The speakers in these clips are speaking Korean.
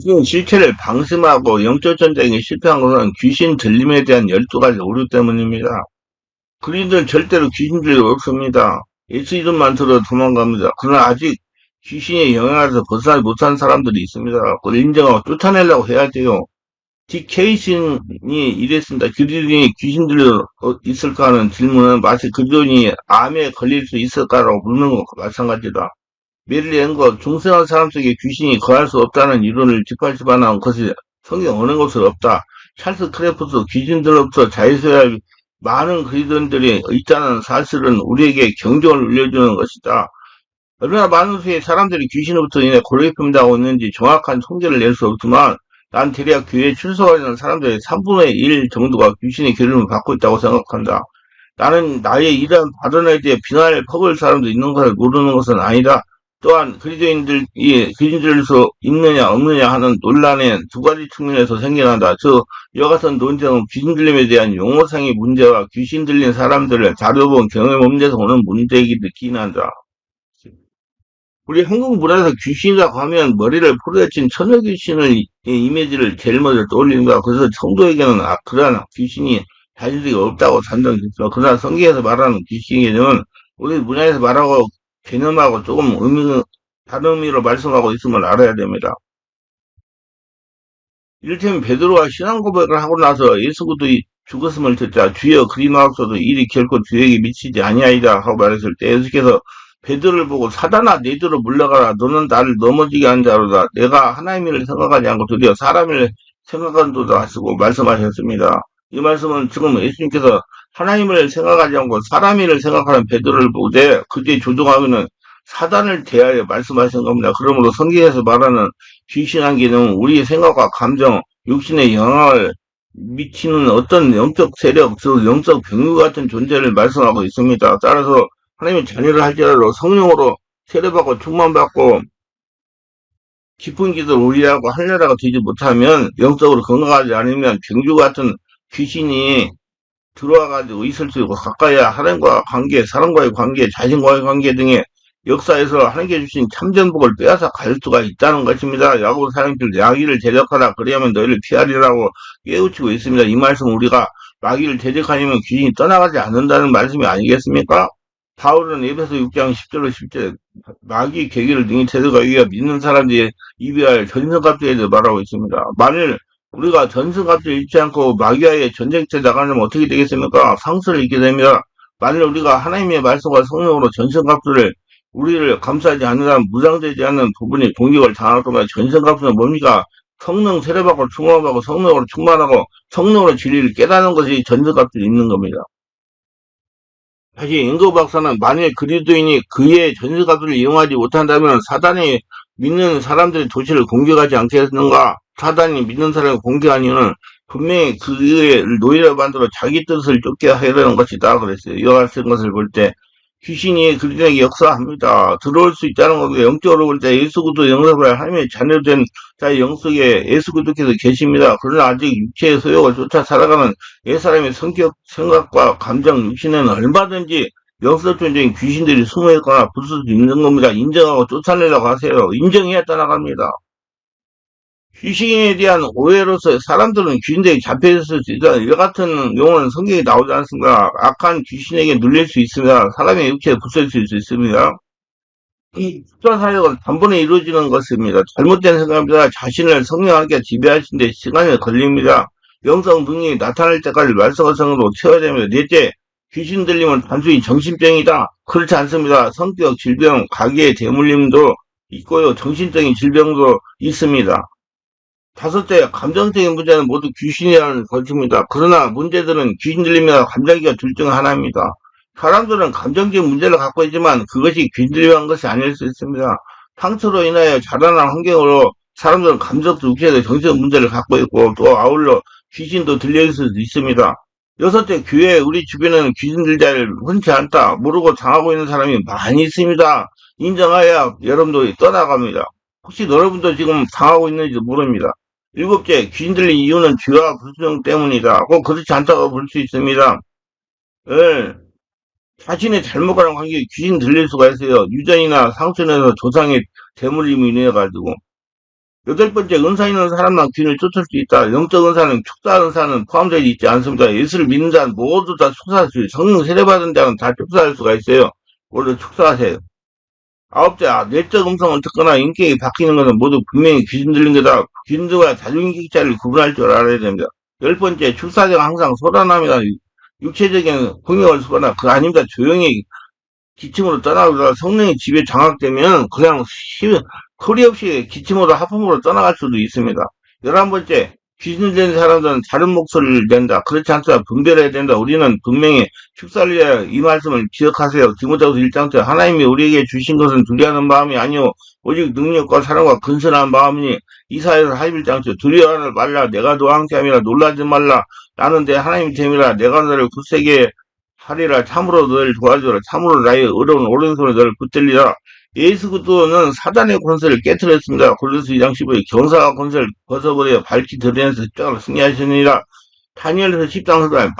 지금 실체를 방심하고 영적 전쟁에 실패한 것은 귀신 들림에 대한 12가지 오류 때문입니다. 그리들 절대로 귀신 들이 없습니다. 예수 이름만 들어 도망갑니다. 그러나 아직 귀신의 영향에서 벗어나지 못한 사람들이 있습니다. 그걸 인정하고 쫓아내려고 해야 돼요. 딕 케이슨이 이랬습니다. 그리들이 귀신 들이 있을까 하는 질문은 마치 그리들이 암에 걸릴 수 있을까라고 묻는 것과 마찬가지다. 메릴 앵거 중생한 사람 속에 귀신이 거할 수 없다는 이론을 뒷받침하는 것이 성경 어느 곳에 없다. 찰스 크래프트 귀신들 없어 자유소야 많은 그리스도인들이 있다는 사실은 우리에게 경종을 울려주는 것이다. 얼마나 많은 수의 사람들이 귀신으로부터 인해 고립된다고 있는지 정확한 통계를 낼 수 없지만 난 대략 교회에 출석하는 사람들의 3분의 1 정도가 귀신의 괴름을 받고 있다고 생각한다. 나는 나의 이러한 발언에 대해 비난을 퍼부을 사람도 있는 것을 모르는 것은 아니다. 또한 그리스도인들이 그리스도인들에서 있느냐 없느냐 하는 논란의 두 가지 측면에서 생겨난다. 이와 같은 논쟁은 귀신 들림에 대한 용어상의 문제와 귀신 들린 사람들을 다뤄본 경험 문제에서 오는 문제이긴 한다. 우리 한국 문화에서 귀신이라고 하면 머리를 포르자친 처녀 귀신을 이미지를 제일 먼저 떠올리는 거야. 그래서 성도에게는 그러한 귀신이 자신들이 없다고 산정했어. 그러나 성경에서 말하는 귀신 개념은 우리 문화에서 말하고 개념하고 조금 다른 의미로 말씀하고 있음을 알아야 됩니다. 이를테면 베드로가 신앙 고백을 하고 나서 예수 그리스도의 죽었음을 듣자 주여 그리마옵소서 일이 결코 주에게 미치지 아니하리라 하고 말했을 때 예수께서 베드로를 보고 사단아 내게로 물러가라 너는 나를 넘어지게 한 자로다 내가 하나님의 일을 생각하지 않고 드디어 사람의 일을 생각한도다 하시고 말씀하셨습니다. 이 말씀은 지금 예수님께서 하나님을 생각하지 않고 사람의 일을 생각하는 베드로를 보되 그때 조종하기는 사단을 대하여 말씀하신 겁니다. 그러므로 성경에서 말하는 귀신한 개념은 우리의 생각과 감정, 육신에 영향을 미치는 어떤 영적 세력, 즉 영적 병유 같은 존재를 말씀하고 있습니다. 따라서 하나님의 자녀를 할지라도 성령으로 세례받고 충만받고 깊은 기도를 우리하고 할례라고 되지 못하면 영적으로 건강하지 않으면 병주 같은 귀신이 들어와가지고 있을 수 있고 가까이 하나님과 관계, 사람과의 관계, 자신과의 관계 등의 역사에서 하나님께 주신 참전복을 빼앗아 갈 수가 있다는 것입니다. 야고보 사령필 마귀를 대적하라 그리하면 너희를 피하리라고 깨우치고 있습니다. 이 말씀 우리가 마귀를 대적하려면 귀신이 떠나가지 않는다는 말씀이 아니겠습니까? 바울은 에베소 6장 10절로 10절 마귀 계기를 능히 대적하기 위해 믿는 사람들이 이비할 전성갑주에 대해 말하고 있습니다. 만일 우리가 전성갑주를 잃지 않고 마귀와의 전쟁터에 나가려면 어떻게 되겠습니까? 상처를 입게 됩니다. 만일 우리가 하나님의 말씀과 성령으로 전성갑주를 우리를 감싸지 않으면 무장되지 않는 부분이 공격을 당할 겁니다. 전성갑주는 뭡니까? 성령 세례받고 충만하고 성령으로 충만하고 성령으로 진리를 깨닫는 것이 전성갑주를 입는 겁니다. 다시 앵거 박사는 만일 그리스도인이 그의 전세가들을 이용하지 못한다면 사단이 믿는 사람들의 도시를 공격하지 않겠는가? 사단이 믿는 사람을 공격한 이유는 분명히 그의 노예를 만들어 자기 뜻을 쫓게 하려는 것이다. 그랬어요. 이와 같은 것을 볼 때 귀신이 그리스도에게 역사합니다. 들어올 수 있다는 것도 영적으로 볼 때 예수 그리스도 영접을 하나님의 자녀된 자의 영 속에 예수 그리스도께서 계십니다. 그러나 아직 육체의 소욕을 쫓아 살아가는 옛사람의 성격, 생각과 감정, 육신에는 얼마든지 영적 존재인 귀신들이 숨어있거나 부술 수 있는 겁니다. 인정하고 쫓아내려고 하세요. 인정해야 떠나갑니다. 귀신에 대한 오해로서 사람들은 귀신에게 잡혀있을 수 있다. 이 같은 용어는 성경에 나오지 않습니다. 악한 귀신에게 눌릴 수 있습니다. 사람의 육체에 부서질 수 있습니다. 이 숫자 사역은 단번에 이루어지는 것입니다. 잘못된 생각입니다. 자신을 성령하게 지배하신 데 시간이 걸립니다. 영성 능력이 나타날 때까지 말씀성으로 채워야 됩니다. 넷째, 귀신 들림은 단순히 정신병이다. 그렇지 않습니다. 성격 질병, 가계의 대물림도 있고요. 정신적인 질병도 있습니다. 다섯째, 감정적인 문제는 모두 귀신이라는 것입니다. 그러나 문제들은 귀신 들림이나 감정기가 둘 중 하나입니다. 사람들은 감정적인 문제를 갖고 있지만 그것이 귀신 들림한 것이 아닐 수 있습니다. 상처로 인하여 자라난 환경으로 사람들은 감정적, 육체적, 정신적 문제를 갖고 있고 또 아울러 귀신도 들려있을 수도 있습니다. 여섯째, 교회 우리 주변에는 귀신 들자를 흔치 않다. 모르고 당하고 있는 사람이 많이 있습니다. 인정해야 여러분도 떠나갑니다. 혹시 여러분도 지금 당하고 있는지 모릅니다. 일곱째, 귀신 들린 이유는 죄와 불순종 때문이다. 꼭 그렇지 않다고 볼 수 있습니다. 예, 자신의 잘못과는 관계에 귀신 들릴 수가 있어요. 유전이나 상처에서 조상의 대물림이 인해가지고. 여덟 번째, 은사 있는 사람만 귀인을 쫓을 수 있다. 영적 은사는 축사 은사는 포함되어 있지 않습니다. 예수를 믿는 자는 모두 다 축사할 수 있어요. 성령 세례받은 자는 다 축사할 수가 있어요. 모두 축사하세요. 아홉째, 내적 음성을 듣거나 인격이 바뀌는 것은 모두 분명히 귀신 들린 거다. 귀신들과 자중인격자를 구분할 줄 알아야 됩니다. 열 번째, 축사자가 항상 소란합니다. 육체적인 공격을 쓰거나 그 아닙니다. 조용히 기침으로 떠나거나 성령의 지배 장악되면 그냥 소리 없이 기침으로 하품으로 떠나갈 수도 있습니다. 11번째, 귀신 된 사람들은 다른 목소리를 낸다. 그렇지 않다. 분별해야 된다. 우리는 분명히 축사를 위하여 이 말씀을 기억하세요. 디모데후서 1장 때 하나님이 우리에게 주신 것은 두려워하는 마음이 아니요 오직 능력과 사랑과 근선한 마음이니 이사야서 41장 때 두려워하지 말라. 내가 너와 함께함이라. 놀라지 말라. 나는 내 하나님이 됨이라. 내가 너를 굳세게 하리라. 참으로 너를 도와주라. 참으로 나의 의로운 오른손에 너를 붙들리라. 예수 그리스도는 사단의 권세를 깨뜨렸습니다. 골로새 2장 15절 경사가 권세를 벗어버려 밝히 드러내서 십자가를 승리하시니라. 다니엘서 10장 10절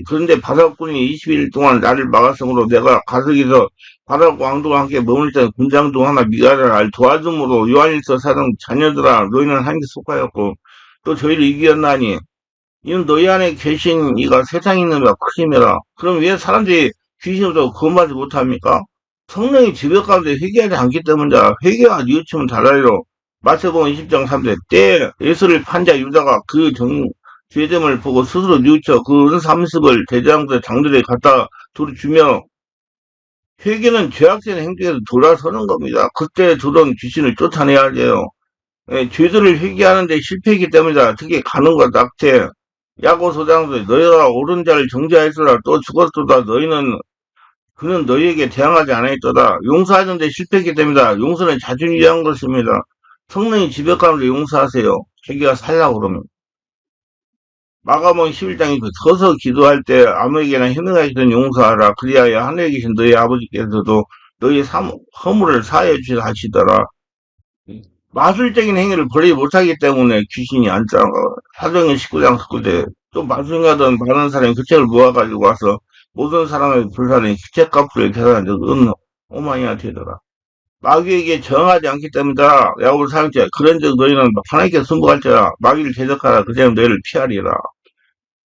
그런데 바삭군이 20일 동안 나를 막았으므로 내가 가석에서 바삭 왕도와 함께 머물 때 군장 중 하나 미가를 도와줌으로 요한일서 4장 자녀들아 너희는 하나님께 속하였고 또 저희를 이기었나니 이는 너희 안에 계신 이가 세상에 있는 이가 크심이라. 그럼 왜 사람들이 귀신으로 구원받지 못합니까? 성령이 지배 가운데 회개하지 않기 때문이다. 회개와 뉘우침은 달라요. 마태복음 20장 3절 때 예수를 판자 유다가 그 죄됨을 보고 스스로 뉘우쳐 그 은삼습을 대장부의 장들에게 갖다 주며 회개는 죄악된 행동에서 돌아서는 겁니다. 그때 들어온 귀신을 쫓아내야 돼요. 죄들을 회개하는데 실패했기 때문이다. 특히 간음과 낙태, 야고소장도 너희가 옳은 자를 정죄하였으라 또 죽었도다. 그는 너희에게 대항하지 않았도다. 용서하는데 실패했기 때문이다. 용서는 자신을 위한 것입니다. 성령이 지배 가운데 용서하세요. 자기가 살라고 그러면. 마가복음 11장에 서서 기도할 때 아무에게나 현명하시던 용서하라. 그리하여 하늘에 계신 너희 아버지께서도 너희 허물을 사하여 주시라 하시더라. 마술적인 행위를 버리지 못하기 때문에 귀신이 안 짱가. 사도행전 19장 19절 또 마술하던 많은 사람이 그 책을 모아가지고 와서 모든 사람의 불사는 책값을 계산하는데 은 5만이나 되더라. 마귀에게 저항하지 않기 때문이다. 야고보 4장째 그런 적 너희는 하나님께 순복할 자라 마귀를 대적하라. 그대로 너희를 피하리라.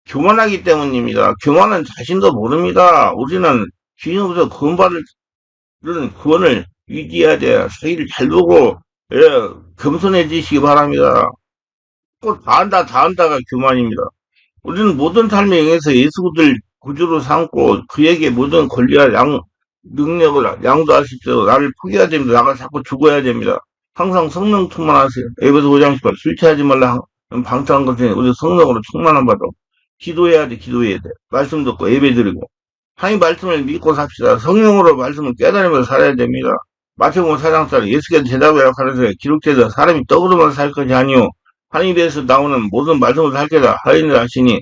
교만하기 때문입니다. 교만은 자신도 모릅니다. 우리는 귀신으로부터 구원받을 구원을 유지해야 돼요. 자기를 잘 보고 겸손해지시기 바랍니다. 꼭 다 안다가 교만입니다. 우리는 모든 삶에 의해서 예수를 구주로 삼고 그에게 모든 권리와 능력을 양도하십시오. 나를 포기해야 됩니다. 나가 자꾸 죽어야 됩니다. 항상 성령 충만하세요. 에베소 5장 10절 술 취하지 말라 방탕한 것은 우리 성령으로 충만한 바도 기도해야 돼. 말씀 듣고 예배 드리고 하나님 말씀을 믿고 삽시다. 성령으로 말씀을 깨달으면서 살아야 됩니다. 마태복음 4장짜리 예수께서 대답하여 가라사대 기록되어 사람이 떡으로만 살 것이 아니요 하나님에서 나오는 모든 말씀을 살 거다 하리라 하시니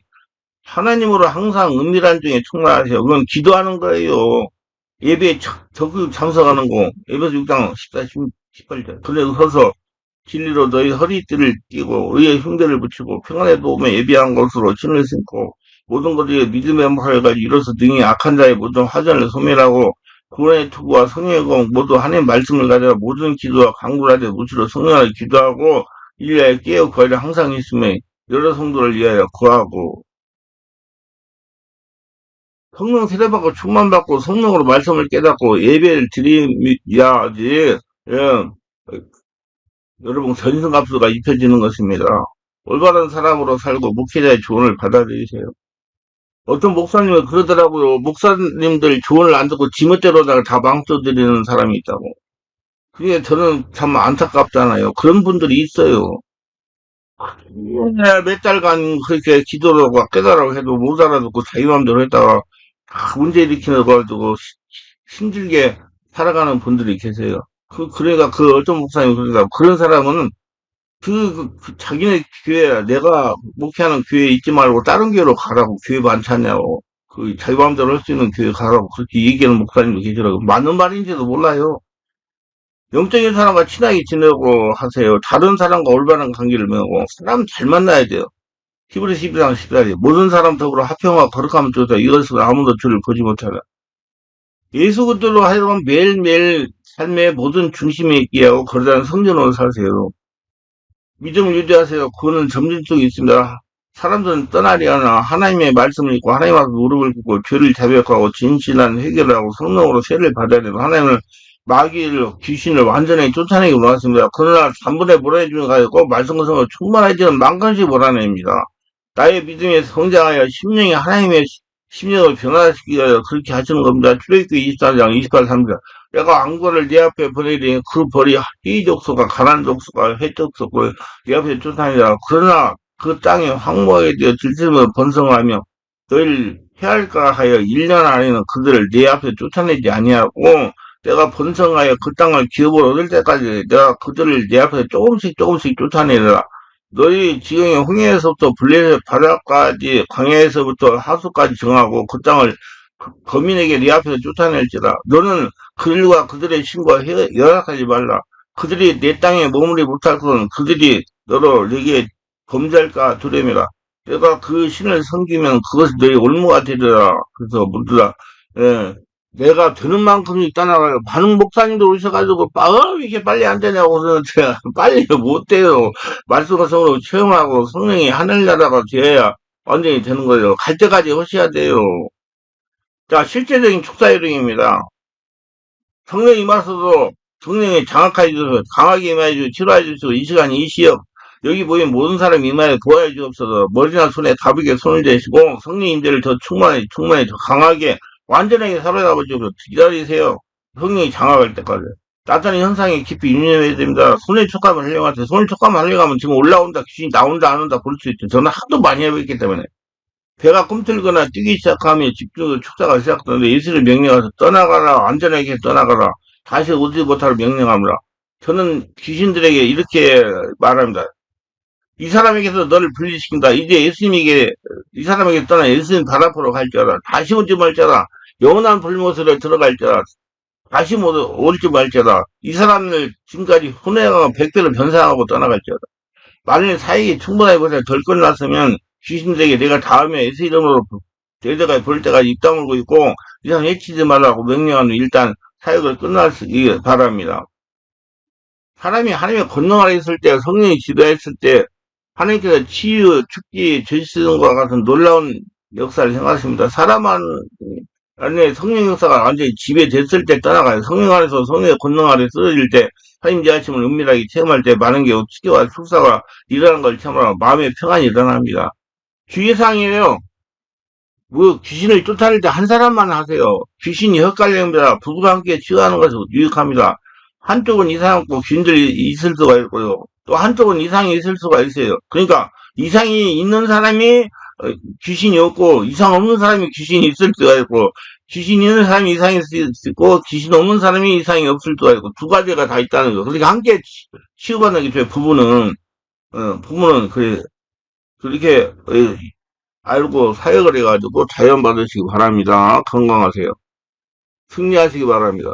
하나님으로 항상 은밀한 중에 충만하세요. 그건 기도하는 거예요. 예배에 적극 참석하는 거. 에베소 6장 14, 18절. 그래 서서 진리로 너희 허리띠를 띠고 의의 흉대를 붙이고 평안의 도움에 예비한 것으로 신을 신고 모든 것들이 믿음의 화를 이뤄서 등이 악한 자의 모든 화전을 소멸하고 구원의 투구와 성령의 공 모두 하나님의 말씀을 가져 모든 기도와 간구를 하되 무시로 성령을 기도하고 일리하여 깨어 구하려 항상 있음에 여러 성도를 위하여 구하고 성령 세례받고 충만받고 성령으로 말씀을 깨닫고 예배를 드려야지 여러분 전승갑수가 입혀지는 것입니다. 올바른 사람으로 살고 목회자의 조언을 받아들이세요. 어떤 목사님은 그러더라고요. 목사님들 조언을 안 듣고 지멋대로다가 다 망쳐드리는 사람이 있다고. 그게 저는 참 안타깝잖아요. 그런 분들이 있어요. 몇 달간 그렇게 기도를 하고 깨달으라고 해도 못 알아듣고 자기 마음대로 했다가 다 문제 일으키는 거 가지고 힘들게 살아가는 분들이 계세요. 그러니까 그 어떤 목사님이 그러더라고. 그런 사람은 자기네 교회, 내가 목회하는 교회에 있지 말고 다른 교회로 가라고. 교회 많잖냐고. 자기 마음대로 할 수 있는 교회 가라고. 그렇게 얘기하는 목사님도 계시더라고. 맞는 말인지도 몰라요. 영적인 사람과 친하게 지내고 하세요. 다른 사람과 올바른 관계를 맺고. 사람 잘 만나야 돼요. 히브리 12장 14절. 모든 사람 더불어 화평과 거룩함을 쫓아 이것을 아무도 주를 보지 못하라. 예수 그리스도로 하여금 매일매일 삶의 모든 중심에 있게 하고 거룩한 성전으로 사세요. 믿음을 유지하세요. 그거는 점진 속에 있습니다. 사람들은 떠나려나 하나님의 말씀을 읽고 하나님 앞에 무릎을 꿇고 죄를 자백하고 진실한 회개를 하고 성령으로 세례를 받아야 되고 하나님은 마귀를 귀신을 완전히 쫓아내기 원하십니다. 그러나 3분의 몰아내주는 가지고 꼭 말씀과 충만해지는 만간씩 몰아냅니다. 나의 믿음에 성장하여 심령이 하나님의 심령을 변화시키기 위하여 그렇게 하시는 겁니다. 출애굽기 24장 28, 30절. 내가 왕거를 네 앞에 보내리니 그 벌이 희족소가 가난 족소가 회족소가 네 앞에 쫓아내라. 그러나 그 땅이 황무하게 되어 들짐을 번성하며 너희를 해할까 하여 1년 안에는 그들을 네 앞에 쫓아내지 아니하고 내가 번성하여 그 땅을 기업으로 얻을 때까지 내가 그들을 내 앞에서 조금씩 조금씩 쫓아내리라. 너희 지경의 홍해에서부터 블레셋 바다까지 광야에서부터 하수까지 정하고 그 땅을 거민에게 네 앞에서 쫓아낼지라. 너는 그들과 그들의 신과 연락하지 말라. 그들이 내 땅에 머무리 못할 것은 그들이 너로 내게 범죄할까 두려움이라. 내가 그 신을 섬기면 그것이 너희 올무가 되리라. 그래서 묻더라. 예. 내가 되는 만큼씩 떠나가요. 많은 목사님들 오셔가지고, 왜 이렇게 빨리 안 되냐고, 그러는 제가 빨리 못 돼요. 말씀과 성으로 체험하고 성령이 하늘나라가 되어야 완전히 되는 거예요. 갈 때까지 하셔야 돼요. 자, 실제적인 축사 요령입니다. 성령이 임하셔도 성령이 장악하여 주셔서 강하게 임하여 주시고 치료해 주시고 이 시간 이 시역 여기 모인 모든 사람 임하여 도와해 주옵소서. 머리나 손에 가볍게 손을 대시고 성령 임재를 더 충만히 더 강하게 완전하게 살아나고 기다리세요. 성령이 장악할 때까지. 나타난 현상에 깊이 유념해야 됩니다. 손의 촉감을 활용하세요. 손의 촉감을 활용하면 지금 올라온다, 귀신이 나온다, 안 온다 볼 수 있죠. 저는 하도 많이 해봤기 때문에. 배가 꿈틀거나 뛰기 시작하면 집중으로 축사가 시작되는데 예수를 명령해서 떠나가라, 안전하게 떠나가라, 다시 오지 못하라 명령합니다. 저는 귀신들에게 이렇게 말합니다. 이 사람에게서 너를 분리시킨다. 이제 이 사람에게 떠나 예수님 발 앞으로 갈 줄 알아. 다시 오지 말자라. 영원한 불못으로 들어갈 줄 알아. 다시 못 올지 말자라. 이 사람을 지금까지 혼내가고 백배로 변상하고 떠나갈 줄 알아. 만일 사익이 충분하게 보자 덜 끝났으면 귀신들에게 내가 다음에 예수 이름으로 대대가 볼 때까지 입 다물고 있고 이상 해치지 말라고 명령하는 일단 사역을 끝나기 바랍니다. 사람이 하나님의 권능 아래 있을 때 성령이 지도했을 때 하나님께서 치유, 축기, 죄 씻는 것과 같은 놀라운 역사를 행하십니다. 사람 안에 성령 역사가 완전히 지배됐을 때 떠나가요. 성령 안에서 성령의 권능 아래 쓰러질 때 하나님 지하심을 은밀하게 체험할 때 많은 게 치료와 축사가 일어나는 걸 체험하면 마음의 평안이 일어납니다. 주의사항이에요. 귀신을 쫓아낼 때 한 사람만 하세요. 귀신이 헛갈립니다. 부부가 함께 치유하는 것이 유익합니다. 한쪽은 이상 없고 귀신들이 있을 수가 있고요. 또 한쪽은 이상이 있을 수가 있어요. 그러니까 이상이 있는 사람이 귀신이 없고 이상 없는 사람이 귀신이 있을 수가 있고 귀신 있는 사람이 이상이 있을 수 있고 귀신 없는 사람이 이상이 없을 수가 있고 두 가지가 다 있다는 거. 그러니까 함께 치유받는 게 좋아요. 부부는 그렇게 알고 사역을 해가지고 자연 받으시기 바랍니다. 건강하세요. 승리하시기 바랍니다.